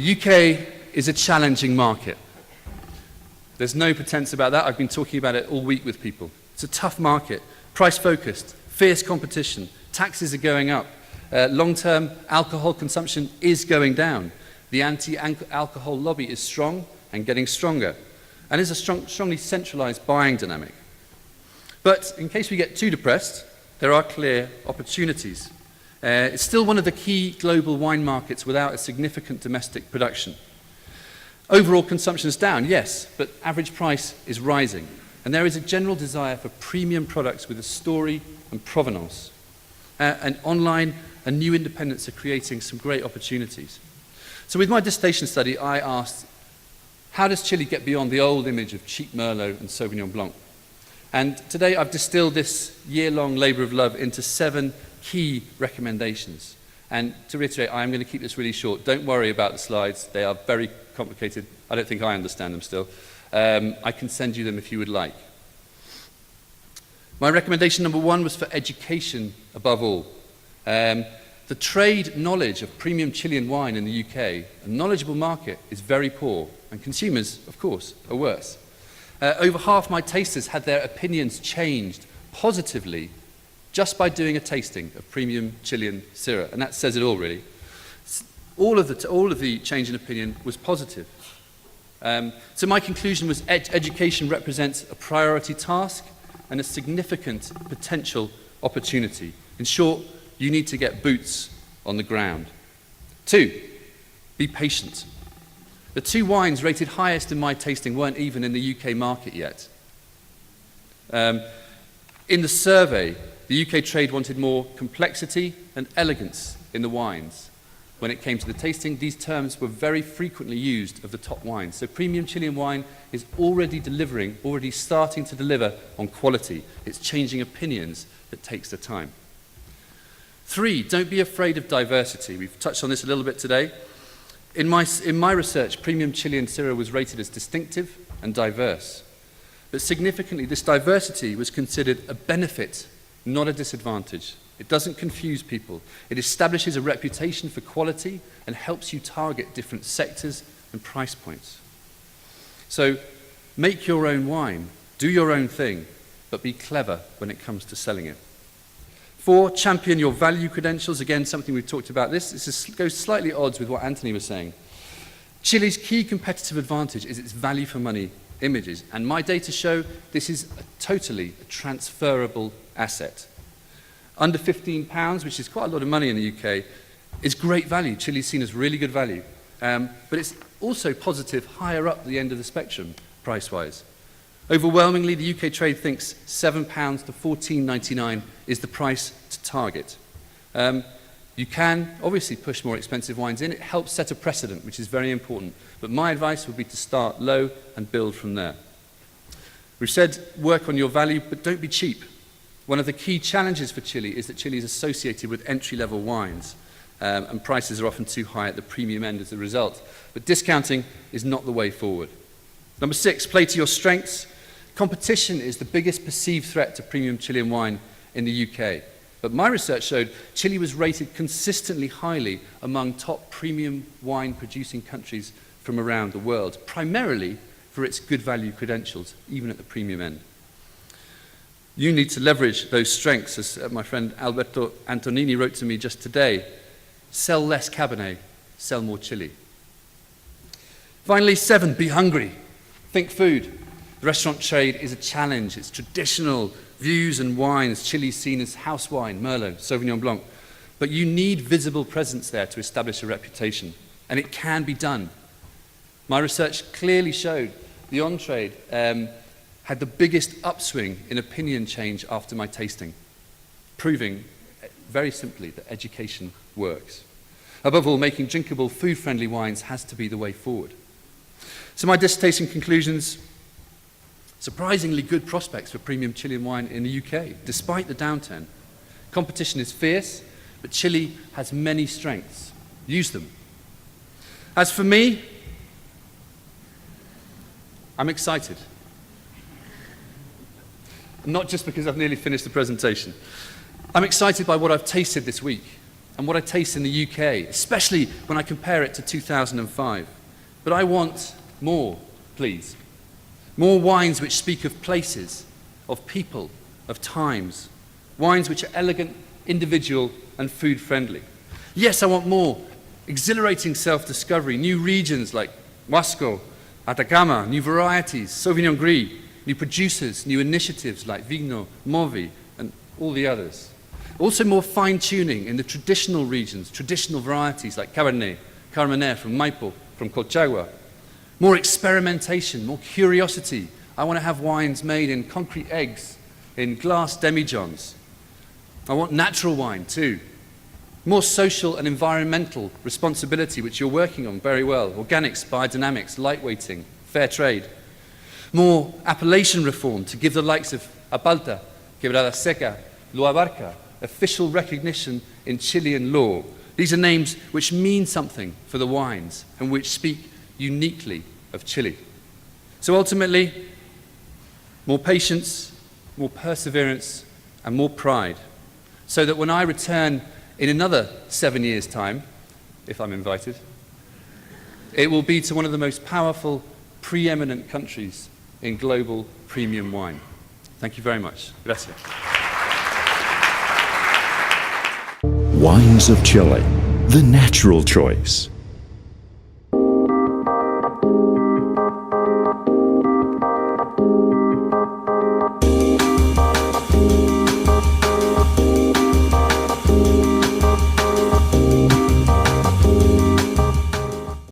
The UK is a challenging market. There's no pretense about that. I've been talking about it all week with people. It's a tough market, price-focused, fierce competition, taxes are going up, long-term alcohol consumption is going down. The anti-alcohol lobby is strong and getting stronger, and is a strongly centralized buying dynamic. But in case we get too depressed, there are clear opportunities. It's still one of the key global wine markets without a significant domestic production. Overall consumption is down, yes, but average price is rising. And there is a general desire for premium products with a story and provenance. And online and new independents are creating some great opportunities. So with my dissertation study, I asked, how does Chile get beyond the old image of cheap Merlot and Sauvignon Blanc? And today I've distilled this year-long labour of love into 7 key recommendations. And to reiterate, I am going to keep this really short. Don't worry about the slides. They are very complicated. I don't think I understand them still. I can send you them if you would like. My recommendation number 1 was for education above all. The trade knowledge of premium Chilean wine in the UK, a knowledgeable market, is very poor, and consumers, of course, are worse. Over half my tasters had their opinions changed positively just by doing a tasting of premium Chilean Syrah, and that says it all, really. All of the change in opinion was positive. So my conclusion was education represents a priority task and a significant potential opportunity. In short, you need to get boots on the ground. 2, be patient. The 2 wines rated highest in my tasting weren't even in the UK market yet. In the survey, the UK trade wanted more complexity and elegance in the wines. When it came to the tasting, these terms were very frequently used of the top wines. So premium Chilean wine is already starting to deliver on quality. It's changing opinions that takes the time. 3, don't be afraid of diversity. We've touched on this a little bit today. In my research, premium Chilean Syrah was rated as distinctive and diverse. But significantly, this diversity was considered a benefit, not a disadvantage. It doesn't confuse people. It establishes a reputation for quality and helps you target different sectors and price points. So make your own wine, do your own thing, but be clever when it comes to selling it. 4, champion your value credentials. Again, something we've talked about. This goes slightly at odds with what Anthony was saying. Chile's key competitive advantage is its value for money images, and my data show this is totally a transferable asset. Under £15, which is quite a lot of money in the UK, is great value. Chile's seen as really good value. But it's also positive higher up the end of the spectrum, price-wise. Overwhelmingly, the UK trade thinks £7 to £14.99 is the price to target. You can obviously push more expensive wines in. It helps set a precedent, which is very important. But my advice would be to start low and build from there. We've said work on your value, but don't be cheap. One of the key challenges for Chile is that Chile is associated with entry-level wines, and prices are often too high at the premium end as a result. But discounting is not the way forward. Number 6, play to your strengths. Competition is the biggest perceived threat to premium Chilean wine in the UK. But my research showed Chile was rated consistently highly among top premium wine producing countries from around the world, primarily for its good value credentials, even at the premium end. You need to leverage those strengths, as my friend Alberto Antonini wrote to me just today. Sell less Cabernet, sell more Chile. Finally, 7, be hungry. Think food. The restaurant trade is a challenge. It's traditional views and wines. Chile's seen as house wine, Merlot, Sauvignon Blanc. But you need visible presence there to establish a reputation. And it can be done. My research clearly showed the on-trade had the biggest upswing in opinion change after my tasting, proving very simply that education works. Above all, making drinkable, food-friendly wines has to be the way forward. So my dissertation conclusions: surprisingly good prospects for premium Chilean wine in the UK, despite the downturn. Competition is fierce, but Chile has many strengths. Use them. As for me, I'm excited. Not just because I've nearly finished the presentation. I'm excited by what I've tasted this week. and what I taste in the UK, especially when I compare it to 2005. But I want more, please. More wines which speak of places, of people, of times. Wines which are elegant, individual, and food-friendly. Yes, I want more exhilarating self-discovery, new regions like Huasco, Atacama, new varieties, Sauvignon Gris, new producers, new initiatives like Vigno, Movi, and all the others. Also more fine-tuning in the traditional regions, traditional varieties like Cabernet, Carmener from Maipo, from Colchagua. More experimentation, more curiosity. I want to have wines made in concrete eggs, in glass demijohns. I want natural wine too. More social and environmental responsibility, which you're working on very well. Organics, biodynamics, lightweighting, fair trade. More appellation reform to give the likes of Apalta, Quebrada Seca, Lo Abarca, official recognition in Chilean law. These are names which mean something for the wines and which speak uniquely of Chile. So ultimately, more patience, more perseverance, and more pride, so that when I return in another 7 years' time, if I'm invited, it will be to one of the most powerful, preeminent countries in global premium wine. Thank you very much. Gracias. Wines of Chile, the natural choice.